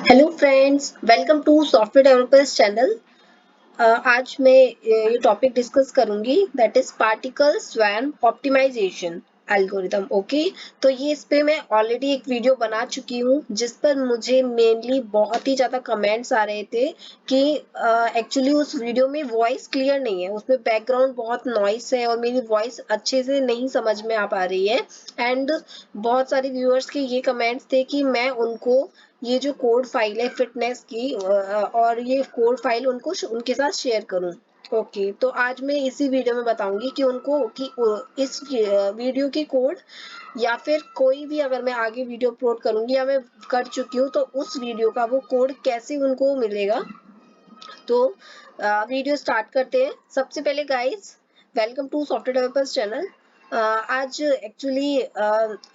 Hello friends, welcome to software developers channel. आज मैं ये टॉपिक डिस्कस करूंगी that is particle swarm optimisation algorithm. Okay, तो ये इस पे मैं ऑलरेडी एक वीडियो बना चुकी हूँ जिस पर मुझे मेनली बहुत ही ज़्यादा कमेंट्स आ रहे थे कि एक्चुअली उस वीडियो में वॉइस क्लियर नहीं है, उसमें बैकग्राउंड बहुत नॉइस है और मेरी वॉइस अच्छे से नहीं समझ में आ पा रही है। एंड बहुत सारे व्यूअर्स के ये कमेंट्स थे कि मैं उनको ये जो कोड फाइल है फिटनेस की और ये कोड फाइल उनको उनके साथ शेयर करूं। ओके, तो आज मैं इसी वीडियो में बताऊंगी कि उनको कि इस वीडियो की कोड या फिर कोई भी अगर मैं आगे वीडियो अपलोड करूंगी या मैं कर चुकी हूँ तो उस वीडियो का वो कोड कैसे उनको मिलेगा। तो वीडियो स्टार्ट करते हैं। सबसे पहले guys, welcome to software developers channel. आज एक्चुअली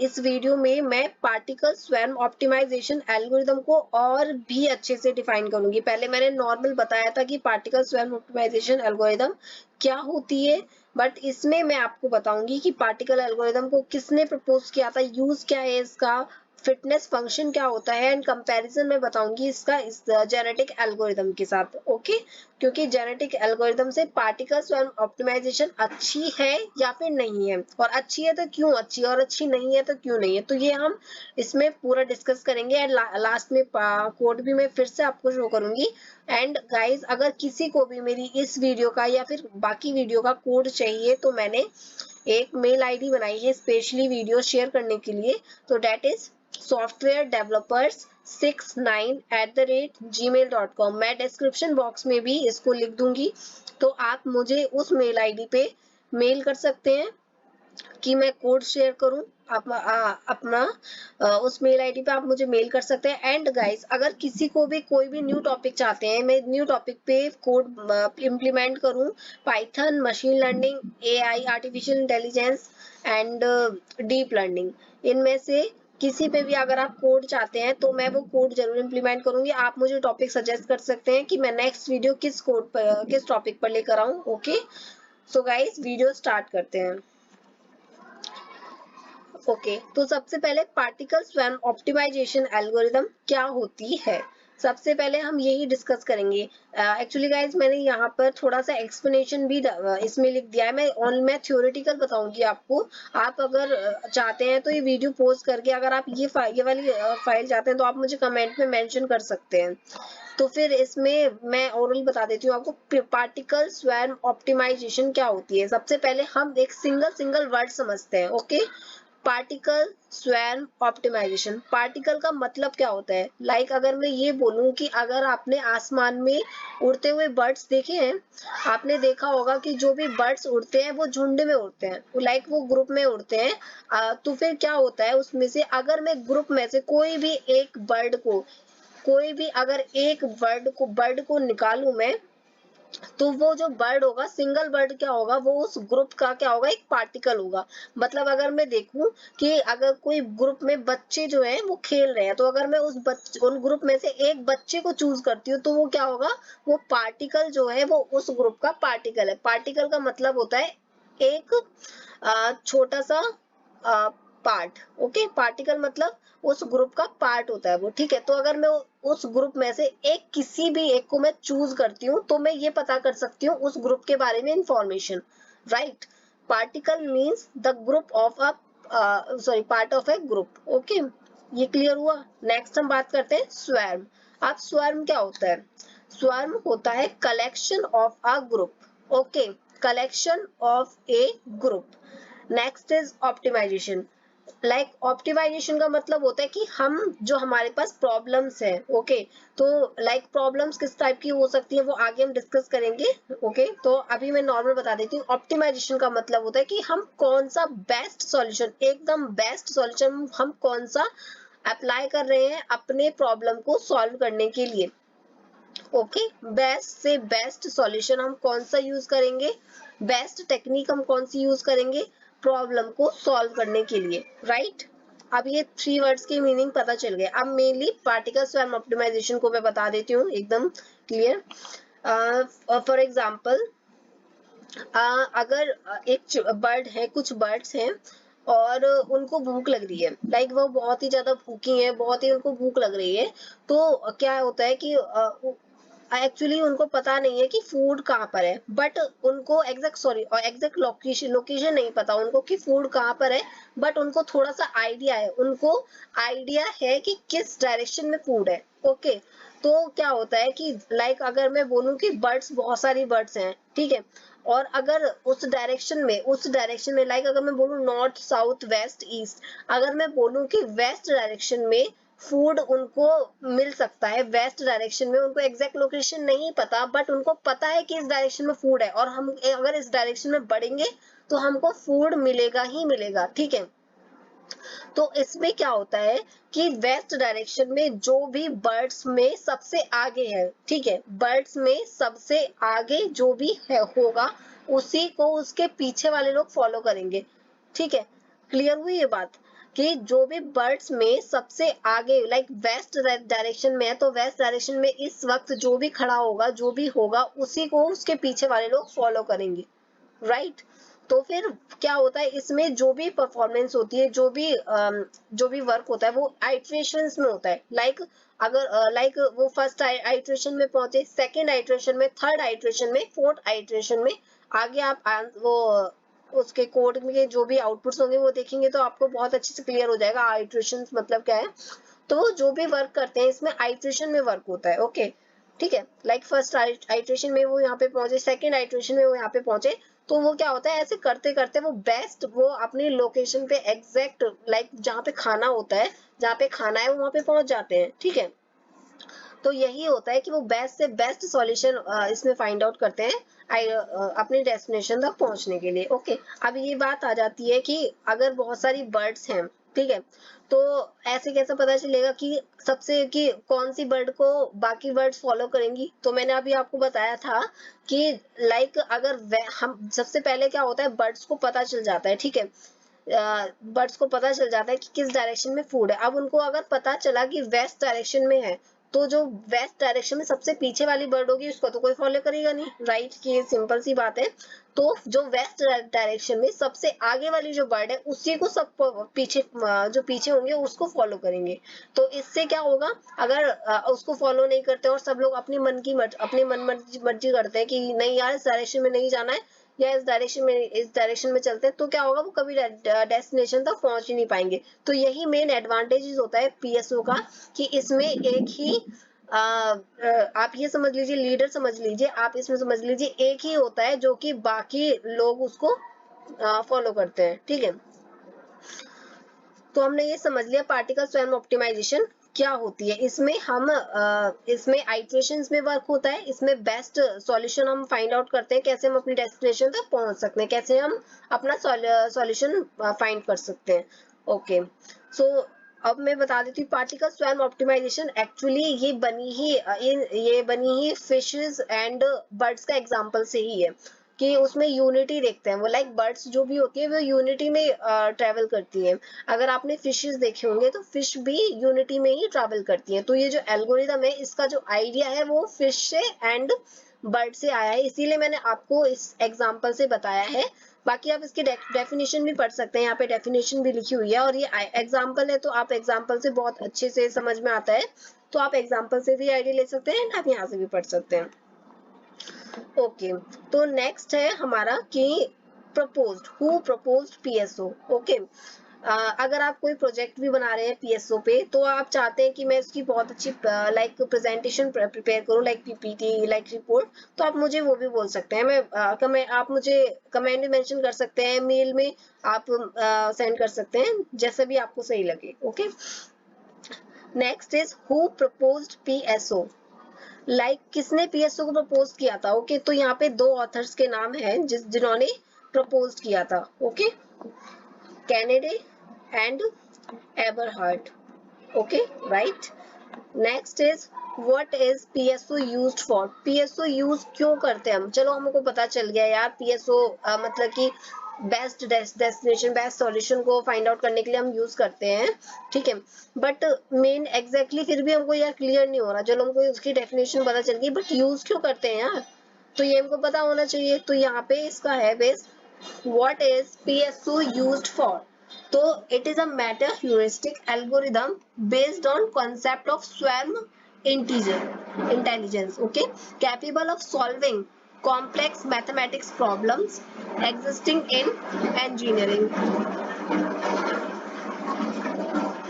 इस वीडियो में मैं पार्टिकल स्वैम ऑप्टिमाइजेशन एल्गोरिदम को और भी अच्छे से डिफाइन करूंगी। पहले मैंने नॉर्मल बताया था कि पार्टिकल स्वैम ऑप्टिमाइजेशन एल्गोरिदम क्या होती है, बट इसमें मैं आपको बताऊंगी कि पार्टिकल एल्गोरिदम को किसने प्रपोज किया था, यूज क्या है इसका, फिटनेस फंक्शन क्या होता है, एंड कंपैरिजन में बताऊंगी इसका इस जेनेटिक एल्गोरिदम के साथ। ओके, क्योंकि जेनेटिक एल्गोरिदम से पार्टिकल स्वैम ऑप्टिमाइजेशन अच्छी है या फिर नहीं है, और अच्छी है तो क्यों अच्छी है और अच्छी नहीं है तो क्यों नहीं है, तो ये हम इसमें पूरा डिस्कस करेंगे। एंड लास्ट में कोड भी मैं फिर से आपको शो करूंगी। एंड गाइस, अगर किसी को भी मेरी इस वीडियो का या फिर बाकी वीडियो का कोड चाहिए तो मैंने एक मेल आईडी बनाई है स्पेशली वीडियो शेयर करने के लिए। तो date is software developers 69@gmail.com। मैं डिस्क्रिप्शन बॉक्स में भी इसको लिख दूंगी, तो आप मुझे उस मेल आईडी पे मेल कर सकते हैं कि मैं कोड शेयर करूं। आप अपना उस मेल आईडी पे आप मुझे मेल कर सकते हैं। एंड गाइस, अगर किसी को भी कोई भी न्यू टॉपिक चाहते हैं, मैं न्यू टॉपिक पे कोड इम्प्लीमेंट करूं, Python, machine learning, AI, artificial intelligence and deep learning, इनमें से किसी पे भी अगर आप कोड चाहते हैं तो मैं वो कोड जरूर इम्प्लीमेंट करूंगी। आप मुझे टॉपिक सजेस्ट कर सकते हैं कि मैं नेक्स्ट वीडियो किस कोड पर किस टॉपिक पर लेकर आऊं। Okay, so guys, video start करते हैं। ओके, तो सबसे पहले पार्टिकल स्वैम ऑप्टिमाइजेशन एल्गोरिदम क्या होती है, सबसे पहले हम यही डिस्कस करेंगे। एक्चुअली गाइज, मैंने यहाँ पर थोड़ा सा एक्सप्लेनेशन भी इसमें लिख दिया है। मैं थ्योरेटिकल बताऊंगी आपको। आप अगर चाहते हैं तो ये वीडियो पोस्ट करके अगर आप ये वाली फाइल चाहते हैं तो आप मुझे कमेंट में मेंशन कर सकते हैं। तो फिर इसमें मैं ओरल बता देती हूँ आपको पार्टिकल स्वैम ऑप्टिमाइजेशन क्या होती है। सबसे पहले हम एक सिंगल सिंगल वर्ड समझते हैं। Okay, particle swarm optimisation, particle का मतलब क्या होता है। अगर मैं ये बोलूं कि अगर आपने आसमान में उड़ते हुए बर्ड्स देखे हैं, आपने देखा होगा कि जो भी बर्ड्स उड़ते हैं वो झुंड में उड़ते हैं, वो ग्रुप में उड़ते हैं। तो फिर क्या होता है उसमें से अगर मैं ग्रुप में से कोई भी अगर एक बर्ड को निकालूं मैं, तो वो जो बर्ड होगा, सिंगल बर्ड क्या होगा, वो उस ग्रुप का क्या होगा, एक पार्टिकल होगा। मतलब अगर मैं देखूं कि अगर कोई ग्रुप में बच्चे जो हैं वो खेल रहे हैं, तो अगर मैं उन ग्रुप में से एक बच्चे को चूज करती हूँ तो वो क्या होगा, वो पार्टिकल जो है वो उस ग्रुप का पार्टिकल है। पार्टिकल का मतलब होता है एक छोटा सा पार्ट। ओके, पार्टिकल मतलब उस ग्रुप का पार्ट होता है वो। ठीक है, तो अगर मैं उस ग्रुप में से किसी भी एक को मैं चूज करती हूँ तो मैं ये पता कर सकती हूँ उस ग्रुप के बारे में information. Right, particle means the group of a part of a group. Okay, ये क्लियर हुआ। नेक्स्ट हम बात करते हैं स्वैर्म। अब स्वैर्म क्या होता है, स्वैर्म होता है collection of a group. Okay, collection of a group. Next is optimisation. Optimisation का मतलब होता है कि हम जो हमारे पास प्रॉब्लम्स है। ओके, तो प्रॉब्लम्स किस टाइप की हो सकती है वो आगे हम डिस्कस करेंगे। ओके, तो अभी मैं नॉर्मल बता देती हूँ। ऑप्टिमाइजेशन का मतलब होता है कि हम कौन सा बेस्ट सॉल्यूशन, एकदम बेस्ट सॉल्यूशन हम कौन सा अप्लाई कर रहे हैं अपने प्रॉब्लम को सॉल्व करने के लिए। ओके, बेस्ट से बेस्ट सॉल्यूशन हम कौन सा यूज करेंगे, बेस्ट टेक्निक हम कौन सी यूज करेंगे प्रॉब्लम को सॉल्व करने के लिए। राइट, अब ये 3 वर्ड्स की मीनिंग पता चल गया। अब मेनली पार्टिकल स्वैम ऑप्टिमाइजेशन को मैं बता देती हूँ एकदम क्लियर। फॉर एग्जाम्पल, अगर एक बर्ड है, कुछ बर्ड्स हैं और उनको भूख लग रही है, लाइक वो बहुत ही ज्यादा भूखी है, बहुत ही उनको भूख लग रही है। तो क्या होता है कि एक्चुअली उनको पता नहीं है कि फूड कहाँ पर है, बट उनको एग्जैक्ट लोकेशन लोकेशन नहीं पता उनको कि फूड कहाँ पर है, बट उनको थोड़ा सा आइडिया है, उनको आइडिया है कि किस डायरेक्शन में फूड है। ओके, तो क्या होता है कि लाइक अगर मैं बोलूं कि बर्ड्स, बहुत सारी बर्ड्स हैं, ठीक है, और अगर उस डायरेक्शन में लाइक अगर मैं बोलूं नॉर्थ साउथ वेस्ट ईस्ट, अगर मैं बोलूं कि वेस्ट डायरेक्शन में फूड उनको मिल सकता है, वेस्ट डायरेक्शन में उनको एग्जैक्ट लोकेशन नहीं पता, बट उनको पता है कि इस डायरेक्शन में फूड है, और हम अगर इस डायरेक्शन में बढ़ेंगे तो हमको फूड मिलेगा ही मिलेगा, ठीक है। तो इसमें क्या होता है कि वेस्ट डायरेक्शन में जो भी बर्ड्स में सबसे आगे है, ठीक है, बर्ड्स में सबसे आगे जो भी है होगा, उसी को उसके पीछे वाले लोग फॉलो करेंगे, ठीक है। क्लियर हुई ये बात कि जो भी बर्ड्स में सबसे आगे लाइक वेस्ट डायरेक्शन में है, तो वेस्ट डायरेक्शन में इस वक्त जो भी खड़ा होगा, जो भी होगा, उसी को उसके पीछे वाले लोग फॉलो करेंगे, राइट। तो फिर क्या होता है, इसमें जो भी परफॉर्मेंस होती है, जो भी वर्क होता है, वो आइट्रेशंस में होता है। लाइक अगर लाइक वो फर्स्ट आइट्रेशन में पहुंचे, सेकंड आइट्रेशन में, थर्ड आइट्रेशन में, फोर्थ आइट्रेशन में, आगे आप वो उसके कोड में जो भी आउटपुट्स होंगे वो देखेंगे तो आपको बहुत अच्छे से क्लियर हो जाएगा आइट्रेशंस मतलब क्या है। तो जो भी वर्क करते हैं इसमें आइट्रेशन में वर्क होता है, ओके, ठीक है। लाइक फर्स्ट आइट्रेशन में वो यहाँ पे पहुंचे, सेकंड आइट्रेशन में वो यहाँ पे पहुंचे, तो वो क्या होता है, ऐसे करते करते वो अपनी लोकेशन पे एग्जैक्ट लाइक जहाँ पे खाना होता है, जहाँ पे खाना है वो वहाँ पे पहुंच जाते हैं, ठीक है। तो यही होता है कि वो बेस्ट से बेस्ट सॉल्यूशन इसमें फाइंड आउट करते हैं अपने डेस्टिनेशन तक पहुंचने के लिए, ओके। अब ये बात आ जाती है कि अगर बहुत सारी बर्ड्स हैं, ठीक है, तो ऐसे कैसे पता चलेगा कि सबसे कि कौन सी बर्ड को बाकी बर्ड्स फॉलो करेंगी। तो मैंने अभी आपको बताया था कि लाइक अगर हम सबसे पहले क्या होता है, बर्ड्स को पता चल जाता है, ठीक है, बर्ड्स को पता चल जाता है कि किस डायरेक्शन में फूड है। अब उनको अगर पता चला कि वेस्ट डायरेक्शन में है, तो जो वेस्ट डायरेक्शन में सबसे पीछे वाली बर्ड होगी उसको तो कोई फॉलो करेगा नहीं, राइट, कि ये सिंपल सी बात है। तो जो वेस्ट डायरेक्शन में सबसे आगे वाली जो बर्ड है उसी को सब पीछे जो पीछे होंगे उसको फॉलो करेंगे। तो इससे क्या होगा, अगर उसको फॉलो नहीं करते और सब लोग अपनी मन मर्जी करते हैं कि नहीं यार इस डायरेक्शन में नहीं जाना है, या इस डायरेक्शन में चलते हैं, तो क्या होगा, वो कभी डेस्टिनेशन तक पहुंच ही नहीं पाएंगे। तो यही मेन एडवांटेजेस होता है पीएसओ का, कि इसमें एक ही आप ये समझ लीजिए, लीडर समझ लीजिए, आप इसमें समझ लीजिए एक ही होता है जो कि बाकी लोग उसको फॉलो करते हैं, ठीक है। तो हमने ये समझ लिया पार्टिकल स्वयं ऑप्टिमाइजेशन क्या होती है। इसमें आइट्रेशंस में वर्क होता है, इसमें बेस्ट सॉल्यूशन हम फाइंड आउट करते हैं, कैसे हम अपनी डेस्टिनेशन तक पहुंच सकते हैं, कैसे हम अपना सॉल्यूशन फाइंड कर सकते हैं, ओके। सो अब मैं बता देती हूँ पार्टिकल स्वयं ऑप्टिमाइजेशन एक्चुअली ये बनी ही फिशेस एंड बर्ड्स का एग्जांपल से ही है, कि उसमें यूनिटी देखते हैं वो, लाइक बर्ड्स जो भी होती है वो यूनिटी में ट्रेवल करती हैं। अगर आपने फिशेस देखे होंगे तो फिश भी यूनिटी में ही ट्रैवल करती हैं। तो ये जो एल्गोरिदम है इसका जो आइडिया है वो फिश से एंड बर्ड से आया है, इसीलिए मैंने आपको इस एग्जांपल से बताया है। बाकी आप इसकी डेफिनेशन भी पढ़ सकते हैं, यहाँ पे डेफिनेशन भी लिखी हुई है, और ये एग्जांपल है तो आप एग्जांपल से बहुत अच्छे से समझ में आता है, तो आप एग्जांपल से भी आइडिया ले सकते हैं, आप यहाँ से भी पढ़ सकते हैं, ओके। तो नेक्स्ट है हमारा कि हु प्रपोज्ड पीएसओ, ओके। अगर आप कोई प्रोजेक्ट भी बना रहे हैं पीएसओ पे, तो आप चाहते हैं कि मैं इसकी बहुत अच्छी लाइक प्रेजेंटेशन प्रिपेयर करूं, लाइक पीपीटी, लाइक रिपोर्ट, तो आप मुझे वो भी बोल सकते हैं। आप मुझे कमेंट में मेंशन कर सकते हैं, मेल में आप सेंड कर सकते हैं, जैसा भी आपको सही लगे, okay. Next is who proposed PSO, like किसने पीएसओ को प्रपोज किया था, ओके। तो यहाँ पे दो ऑथर्स के नाम हैं जिन्होंने प्रपोज किया था, okay, Kennedy and Eberhart, okay, right. Next is what is PSO used for, PSO use क्यों करते हैं हम, चलो हमको पता चल गया यार, पीएसओ मतलब कि बेस्ट डेस्टिनेशन, बेस्ट सॉल्यूशन को फाइंड आउट करने के लिए हम यूज करते हैं, ठीक है। बट मेन एग्जैक्टली फिर भी हमको यार क्लियर नहीं हो रहा, चलो हमको उसकी डेफिनेशन पता चल गई, बट यूज क्यों करते हैं यार, तो ये हमको पता होना चाहिए। तो यहाँ पे इसका है base, what is PSO used for, तो it is a meta heuristic algorithm based on concept of swarm intelligence, okay, capable of solving complex mathematics problems existing in engineering.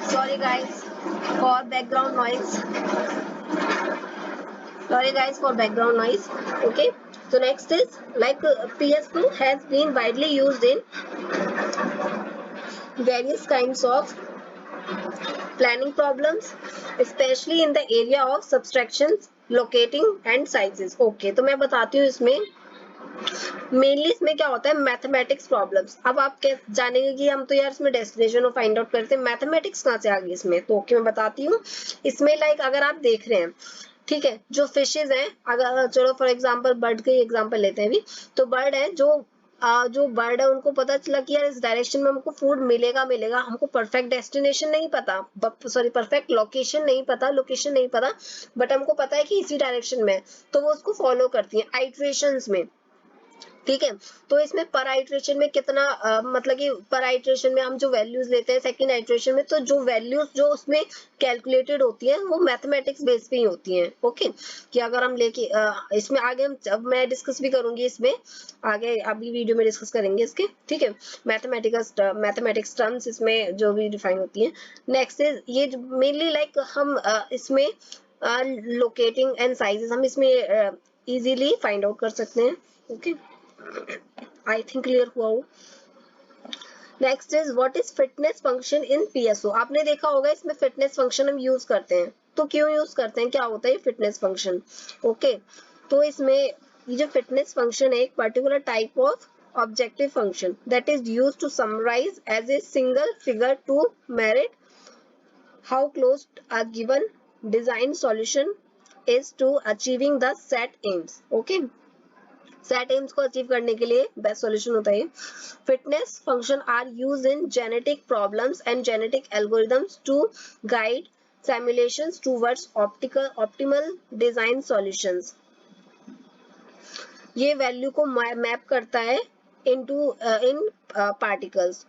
Sorry guys for background noise. Okay, so next is like PS2 has been widely used in various kinds of planning problems, especially in the area of subtractions, locating and sizes. Okay, तो मैं बताती हूँ इसमें mainly इसमें क्या होता है, mathematics problems. अब आप कैसे जानेंगे कि हम तो यार इसमें डेस्टिनेशन और फाइंड आउट करते हैं, मैथमेटिक्स कहाँ से आ गई इसमें. तो ओके मैं बताती हूँ. इसमें लाइक अगर आप देख रहे हैं, ठीक है, जो फिशेज हैं, अगर चलो फॉर एग्जांपल बर्ड का ही एग्जांपल लेते हैं अभी. तो बर्ड है जो बर्ड है उनको पता चला कि यार इस डायरेक्शन में हमको फूड मिलेगा, हमको परफेक्ट डेस्टिनेशन नहीं पता, सॉरी परफेक्ट लोकेशन नहीं पता, बट हमको पता है कि इसी डायरेक्शन में, तो वो उसको फॉलो करती है आइट्रेशंस में. ठीक है, तो इसमें पर आइट्रेशन में कितना मतलब कि पर आइट्रेशन में हम जो वैल्यूज लेते हैं सेकंड आइट्रेशन में, तो जो वैल्यूज जो उसमें कैलकुलेटेड होती हैं वो मैथमेटिक्स बेस पे ही होती हैं. ओके, कि अगर हम लेके इसमें आगे अब मैं डिस्कस भी करूंगी इसमें आगे, अभी वीडियो में डिस्कस करेंगे इसके. ठीक है, मैथमेटिक्स टर्म्स इसमें जो भी डिफाइन होती हैं. नेक्स्ट इज ये मेनली लाइक हम इसमें लोकेटिंग एंड साइजेस हम इसमें इजीली फाइंड आउट कर सकते हैं. ओके, आई थिंक क्लियर हुआ हो. Next is what is fitness function in PSO. आपने देखा होगा इसमें फिटनेस फंक्शन हम यूज करते हैं, तो क्यों यूज करते हैं, क्या होता है फिटनेस फंक्शन. ओके, तो इसमें ये जो फिटनेस फंक्शन है एक particular type of objective function that is use to summarise as a single figure to merit how close a given design solution is to achieving the set aims. Okay, set aims को achieve करने के लिए best solution होता है. Fitness function are use in genetic problems and genetic algorithms to guide simulations towards optimal design solutions. ये value को map करता है into in particles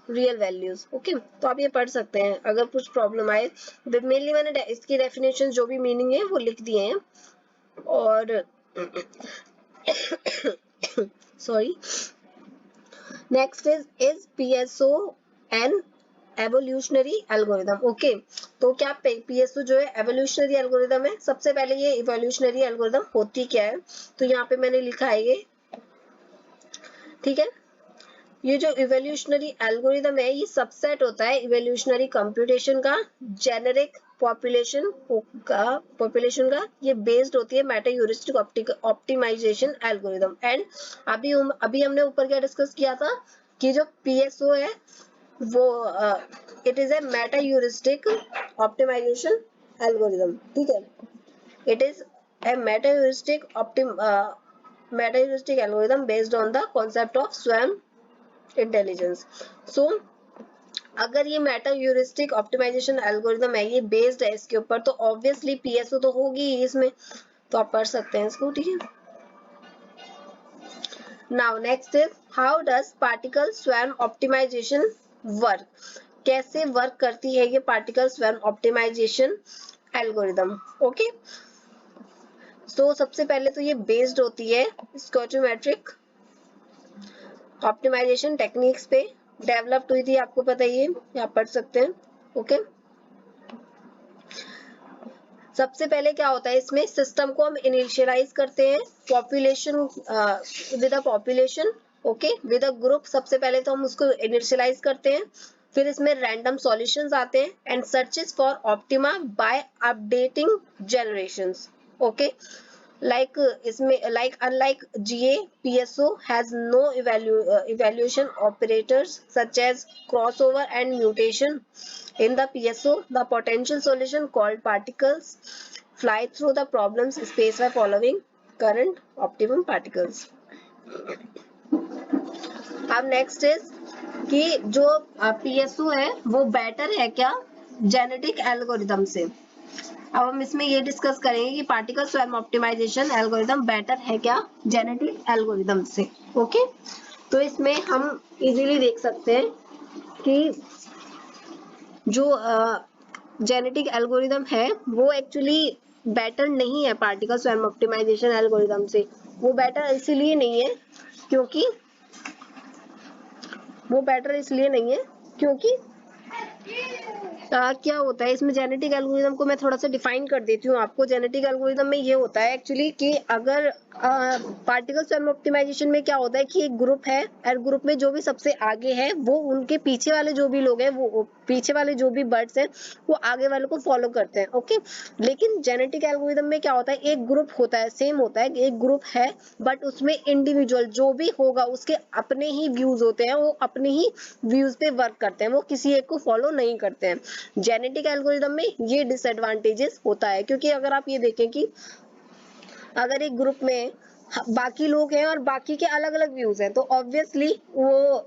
real values. Okay, तो आप ये पढ़ सकते हैं अगर कुछ प्रॉब्लम आए. मेनली मैंने इसकी डेफिनेशन जो भी मीनिंग है वो लिख दिए हैं. और sorry, next is PSO an evolutionary algorithm. okay, तो क्या PSO जो है evolutionary algorithm है. सबसे पहले ये evolutionary algorithm होती क्या है, तो यहाँ पे मैंने लिखा है ये. ठीक है, ये जो इवोल्यूशनरी एल्गोरिदम है ये सबसेट होता है इवोल्यूशनरी कंप्यूटेशन का, जेनेरिक पॉपुलेशन का. ये बेस्ड होती है meta heuristic optimisation algorithm. And अभी हमने ऊपर क्या डिस्कस किया था कि जो पीएसओ है वो it is a meta heuristic optimisation algorithm. ठीक है, it is a meta heuristic algorithm based on the concept of swarm intelligence. So अगर ये मेटा ह्यूरिस्टिक ऑप्टिमाइजेशन एल्गोरिथम है, ये बेस्ड है इसके ऊपर, तो ऑब्वियसली पीएसओ तो होगी ही इसमें, तो आप पढ़ सकते हैं इसको. ठीक है, now next is how does particle swarm optimization work. कैसे वर्क करती है ये particle swarm optimisation algorithm. Okay, so सबसे पहले तो ये बेस्ड होती है स्टोइचोमेट्रिक ऑप्टिमाइजेशन टेक्निक्स पे डेवलप्ड हुई थी, आपको पता ही है, आप पढ़ सकते हैं. ओके, सबसे पहले क्या होता है इसमें, सिस्टम को हम इनिशियलाइज करते हैं population with a population. Okay, with a group. सबसे पहले तो हम उसको इनिशियलाइज करते हैं, फिर इसमें रैंडम सॉल्यूशंस आते हैं and searches for optima by updating generations. Okay, like इसमें like unlike GA, PSO has no evaluation operators such as crossover and mutation. In the PSO, the potential solution called particles fly through the problems space by following current optimum particles. अब next is कि जो PSO है वो better है क्या genetic algorithm से. अब हम इसमें ये डिस्कस करेंगे कि particle swarm optimisation algorithm better है क्या जेनेटिक एल्गोरिथम से. ओके, तो इसमें हम इजीली देख सकते हैं कि जो जेनेटिक एल्गोरिदम है वो एक्चुअली बेटर नहीं है पार्टिकल स्वयं ऑप्टिमाइजेशन एल्गोरिदम से। वो बेटर इसलिए नहीं है क्योंकि क्या होता है इसमें जेनेटिक एल्गोरिदम को मैं थोड़ा सा डिफाइन कर देती हूँ आपको। जेनेटिक एल्गोरिदम में ये होता है एक्चुअली कि अगर पार्टिकल स्वयं ऑप्टिमाइजेशन में क्या होता है कि एक ग्रुप है और ग्रुप में जो भी सबसे आगे है वो उनके पीछे वाले जो भी लोग हैं, वो पीछे वाले जो भी बर्ड्स हैं वो आगे वाले को फॉलो करते हैं। ओके, लेकिन जेनेटिक एल्गोरिदम में क्या होता है, एक ग्रुप होता है, सेम होता है, एक ग्रुप है बट उसमें इंडिविजुअल जो भी होगा उसके अपने ही व्यूज होते हैं, वो अपने ही व्यूज पे वर्क करते हैं, वो किसी एक को फॉलो नहीं करते हैं। जेनेटिक एल्गोरिदम में ये डिसएडवांटेजेस होता है, क्योंकि अगर आप ये देखें कि अगर एक ग्रुप में बाकी लोग हैं और बाकी के अलग अलग व्यूज हैं तो ऑब्वियसली वो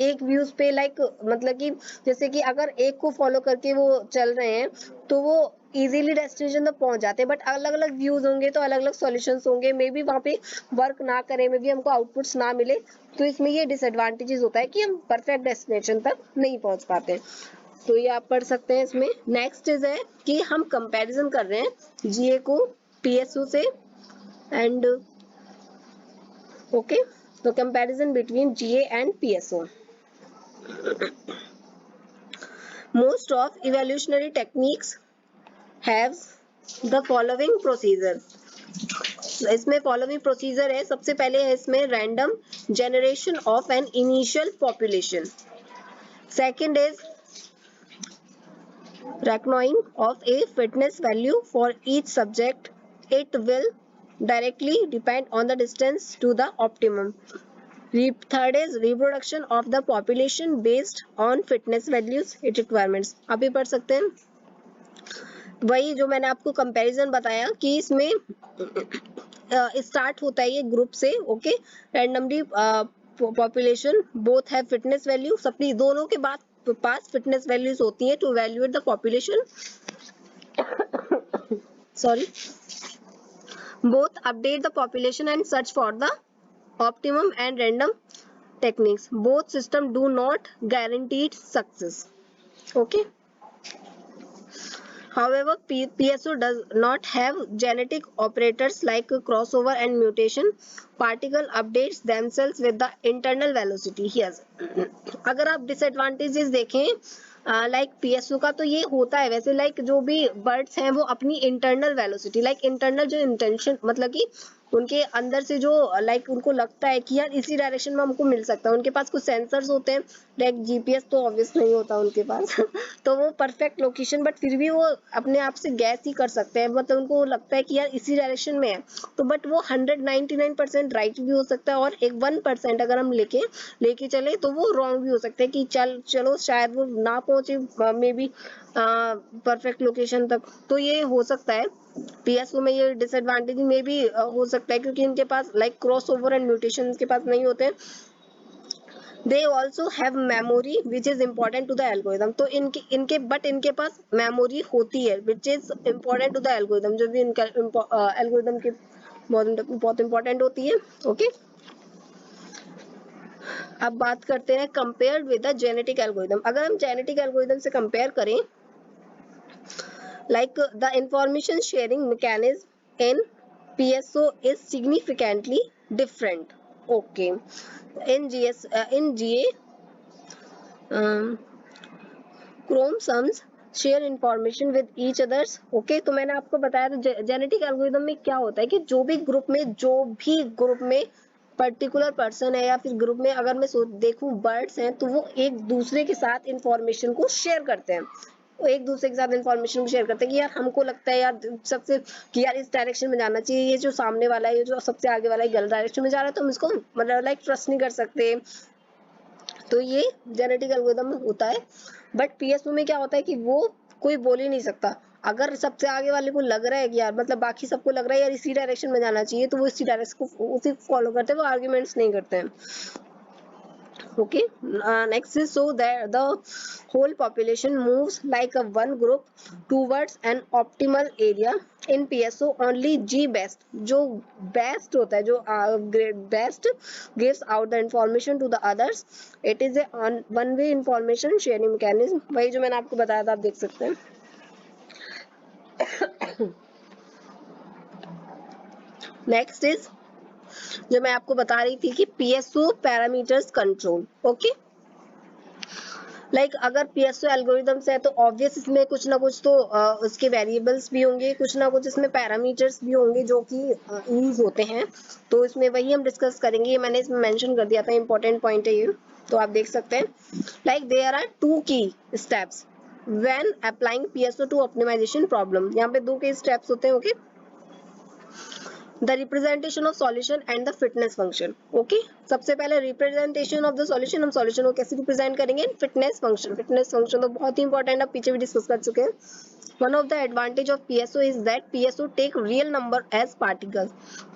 एक व्यूज पे लाइक मतलब कि जैसे कि अगर एक को फॉलो करके वो चल रहे हैं तो वो इजीली डेस्टिनेशन तक पहुंच जाते हैं, बट अलग अलग व्यूज होंगे तो अलग अलग सॉल्यूशंस होंगे, मे बी वहां पे वर्क ना करे, मे बी हमको आउटपुट्स ना मिले। तो इसमें ये डिसएडवांटेजेस होता है कि हम परफेक्ट डेस्टिनेशन तक नहीं पहुंच पाते। तो ये आप पढ़ सकते हैं। इसमें नेक्स्ट चीज है कि हम कंपैरिजन कर रहे हैं जीए को पीएसओ से and okay, so comparison between GA and PSO. Most of evolutionary techniques have the following procedure. इसमें फॉलोइंग प्रोसीजर है। सबसे पहले है इसमें random generation of an initial population. Second is reckoning of a fitness value for each subject. It will directly depend on the distance to the optimum. Third is reproduction of the population based on fitness values it requirements. आप भी पढ़ सकते हैं। वही जो मैंने आपको comparison बताया कि इसमें स्टार्ट होता है ये ग्रुप से, ओके, रैंडमली पॉपुलेशन बोथ है फिटनेस वैल्यू, सबकी दोनों के बाद पास फिटनेस वैल्यूज होती है to evaluate the population. Sorry, both update the population and search for the optimum and random techniques. Both systems do not guarantee success. Okay. However, PSO does not have genetic operators like crossover and mutation. Particle updates themselves with the internal velocity. Yes. अगर आप disadvantages देखें like PSO का तो ये होता है वैसे, like जो भी बर्ड्स हैं वो अपनी इंटरनल वेलोसिटी, लाइक इंटरनल जो इंटेंशन मतलब कि उनके अंदर से जो लाइक उनको लगता है कि यार इसी डायरेक्शन में हमको मिल सकता है, उनके पास कुछ सेंसर्स होते हैं, लाइक जीपीएस तो ऑब्वियस नहीं होता उनके पास तो वो परफेक्ट लोकेशन, बट फिर भी वो अपने आप से गैस ही कर सकते हैं, मतलब उनको लगता है कि यार इसी डायरेक्शन में है तो, बट वो 199% राइट भी हो सकता है और एक 1% अगर हम लेके चले तो वो रॉन्ग भी हो सकता है कि चलो शायद वो ना पहुंचे मे बी परफेक्ट लोकेशन तक। तो ये हो सकता है पीएसओ में ये डिसएडवांटेज में भी हो सकता है, क्योंकि इनके पास like cross over and mutation इनके पास नहीं होते। They also have memory which is important to the algorithm. तो इनके पास मेमोरी होती है which is important to the algorithm, जो भी इनका एल्गोरिदम की बहुत इंपॉर्टेंट होती है। ओके, अब बात करते हैं compared with the genetic algorithm. अगर हम जेनेटिक एल्गोरिदम से कंपेयर करें, like the information sharing mechanism in PSO is significantly different. Okay, in GA chromosomes share information with each others. Okay, तो मैंने आपको बताया था जेनेटिक एल्गोरिदम में क्या होता है कि जो भी ग्रुप में पर्टिकुलर पर्सन है या फिर ग्रुप में अगर मैं देखूं बर्ड्स हैं तो वो एक दूसरे के साथ इंफॉर्मेशन को शेयर करते हैं, वो एक दूसरे के साथ इंफॉर्मेशन शेयर करते हैं कि यार हमको लगता है यार सबसे कि यार इस डायरेक्शन में जाना चाहिए, ये जो सामने वाला है, ये जो सबसे आगे वाला है गलत डायरेक्शन में जा रहा है तो हम इसको मतलब लाइक ट्रस्ट नहीं कर सकते। तो ये जेनेटिक एल्गोरिदम में होता है। बट पीएसओ में क्या होता है कि वो कोई बोल ही नहीं सकता। अगर सबसे आगे वाले को लग रहा है कि यार मतलब बाकी सबको लग रहा है यार इसी डायरेक्शन में जाना चाहिए तो वो इसी डायरेक्शन को उसी फॉलो करते हैं, वो आर्ग्यूमेंट्स नहीं करते हैं। Okay, next is so that the whole population moves like a one group towards an optimal area. In PSO only G best, जो best होता है, जो best gives out the information to the others. It is a one way information sharing mechanism. वही जो मैंने आपको बताया था, आप देख सकते हैं. नेक्स्ट इज जो मैं आपको बता रही थी कि PSO parameters control. Okay, like अगर PSO एल्गोरिथम्स है तो ऑब्वियस इसमें कुछ ना कुछ तो उसके वेरिएबल्स भी होंगे, कुछ ना कुछ इसमें पैरामीटर्स भी होंगे जो कि यूज होते हैं. तो इसमें वही हम डिस्कस करेंगे. मैंने इसमें मेंशन कर दिया था, इंपॉर्टेंट पॉइंट है ये, तो आप देख सकते हैं. Like there are 2 key steps when applying PSO to optimisation problem. यहाँ पे 2 के स्टेप्स होते हैं. Okay, the representation of solution and the fitness function. Okay, सबसे पहले रिप्रेजेंटेशन ऑफ द सॉल्यूशन. हम सॉल्यूशन को कैसे रिप्रेजेंट करेंगे? Fitness function. फिटनेस फंक्शन तो बहुत ही इंपॉर्टेंट, आप पीछे भी डिस्कस कर चुके हैं. One of the advantage of PSO is that PSO take real number as particles.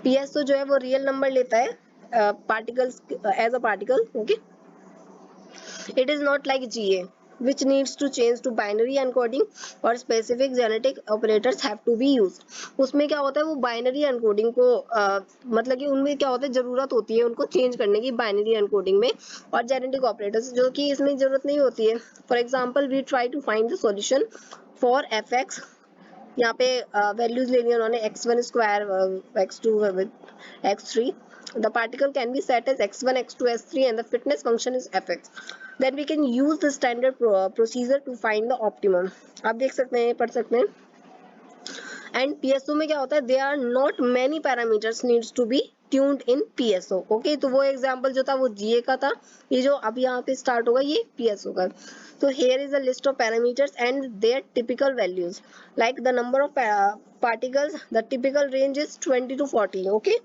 PSO जो है वो रियल नंबर लेता है particles as a particle. Okay, it is not like GA which needs to change to binary encoding or specific genetic operators have to be used. उसमें क्या होता है, वो बाइनरी एनकोडिंग को मतलब कि उनमें क्या होता है, जरूरत होती है उनको चेंज करने की बाइनरी एनकोडिंग में, और जेनेटिक ऑपरेटर्स जो कि इसमें जरूरत नहीं होती है. For example we try to find the solution for fx. यहाँ पे वैल्यूज ले लिया उन्होंने x1 square, x2 x3. The particle can be set as x1, x2, x3 and the fitness function is fx. Then we can use the standard procedure to find the optimum. आप देख सकते हैं, पढ़ सकते हैं. एंड PSO में क्या होता है, they are not many parameters needs to be tuned in PSO. Okay, तो वो एग्जांपल जो था वो GA का था. ये जो अब यहाँ पे स्टार्ट होगा ये PSO का. So here is a list of parameters and their typical values. Like the number of particles, the typical range is 20 to 40. Okay,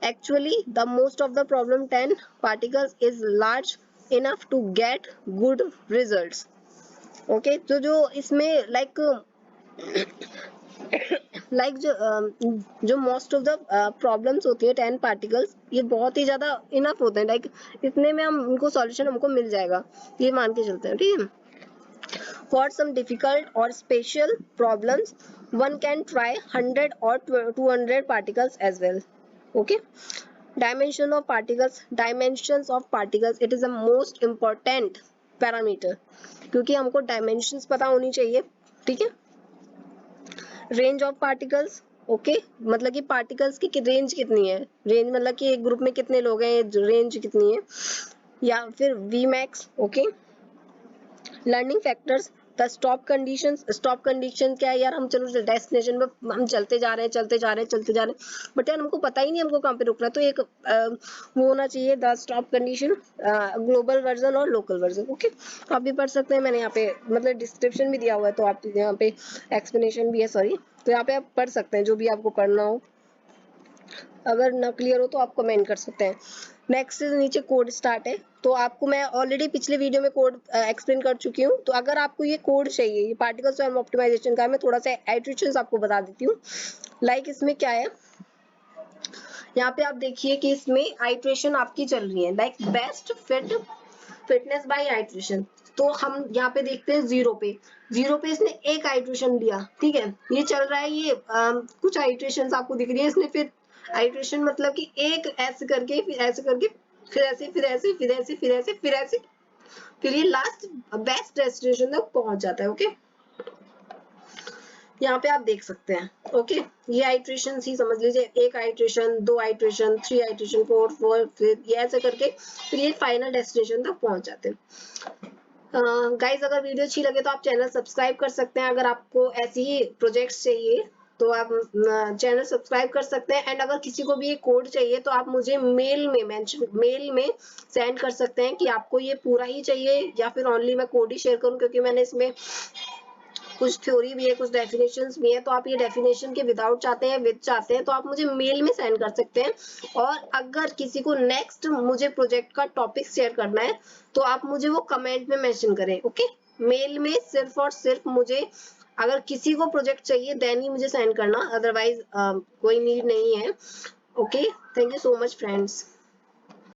actually the most of the problem 10 particles is large enough to get good results. Okay, तो जो इसमें like जो most of the problems होती है 10 particles, ये बहुत ही ज्यादा enough होते हैं. लाइक इतने में हम उनको सॉल्यूशन हमको मिल जाएगा, ये मान के चलते हैं. ठीक है, फॉर सम डिफिकल्ट और special problems one can try 100 or 200 particles as well. Okay, dimensions of particles, it is the most important parameter, क्योंकि हमको डायमेंशंस पता होनी चाहिए. ठीक है, रेंज ऑफ पार्टिकल्स. ओके, मतलब कि पार्टिकल्स की रेंज कितनी है, रेंज मतलब कि एक ग्रुप में कितने लोग हैं, रेंज कितनी है, या फिर Vmax. Okay, learning factors, the stop condition क्या है यार, हम चलो डेस्टिनेशन में हम चलते जा रहे हैं, बट यार हमको पता ही नहीं हमको कहाँ पे रुकना है. तो एक वो होना चाहिए the stop condition, global version और लोकल वर्जन. ओके, आप भी पढ़ सकते हैं, मैंने यहाँ पे मतलब डिस्क्रिप्शन भी दिया हुआ है, तो आप यहाँ पे एक्सप्लेनेशन भी है, सॉरी, तो यहाँ पे आप पढ़ सकते हैं जो भी आपको पढ़ना हो. अगर ना क्लियर हो तो आप कमेंट कर सकते हैं. नेक्स्ट नीचे कोड स्टार्ट है, तो आपको मैं ऑलरेडी पिछले वीडियो में कोड एक्सप्लेन कर चुकी हूँ. तो अगर आपको ये कोड चाहिए, ये पार्टिकल स्वयं ऑप्टिमाइजेशन का, मैं थोड़ा सा आइट्रेशंस आपको बता देती हूँ. लाइक इसमें क्या है, यहाँ पे आप देखिए कि इसमें आइट्रेशन आपकी चल रही है, like best fitness by iteration. तो हम यहाँ पे देखते हैं जीरो पे इसने एक आइट्रेशन लिया. ठीक है, ये चल रहा है, ये कुछ आइट्रेशन आपको दिख रही है इसने. फिर आइट्रेशन मतलब कि एक ऐसे करके, फिर ऐसे करके, फिर ऐसे, फिर ऐसे, फिर ऐसे, फिर ऐसे, फिर ऐसे, फिर ये लास्ट बेस्ट डेस्टिनेशन तक पहुंच जाता है. ओके, यहाँ पे आप देख सकते हैं. ओके, ये आइट्रेशन ही समझ लीजिए, एक आइट्रेशन, 2 आइट्रेशन, 3 आइट्रेशन, 4, फिर ये ऐसे करके फिर ये फाइनल डेस्टिनेशन तक पहुंच जाते हैं. गाइज अगर वीडियो अच्छी लगे तो आप चैनल सब्सक्राइब कर सकते हैं. अगर आपको ऐसी ही प्रोजेक्ट्स चाहिए तो आप चैनल सब्सक्राइब कर सकते हैं. एंड अगर किसी को भी ये कोड चाहिए तो आप मुझे मेल में सेंड कर सकते हैं कि आपको ये पूरा ही चाहिए या फिर ओनली मैं कोड ही शेयर करूं, क्योंकि मैंने इसमें कुछ थ्योरी भी है, कुछ डेफिनेशंस भी है. तो आप ये डेफिनेशन के विदाउट चाहते हैं, विद चाहते हैं, तो आप मुझे मेल में सेंड कर सकते हैं. और अगर किसी को नेक्स्ट मुझे प्रोजेक्ट का टॉपिक शेयर करना है तो आप मुझे वो कमेंट में मेंशन करें. ओके, मेल में सिर्फ और सिर्फ मुझे अगर किसी को प्रोजेक्ट चाहिए देन ही मुझे सेंड करना, अदरवाइज कोई नीड नहीं है. Okay, thank you so much friends.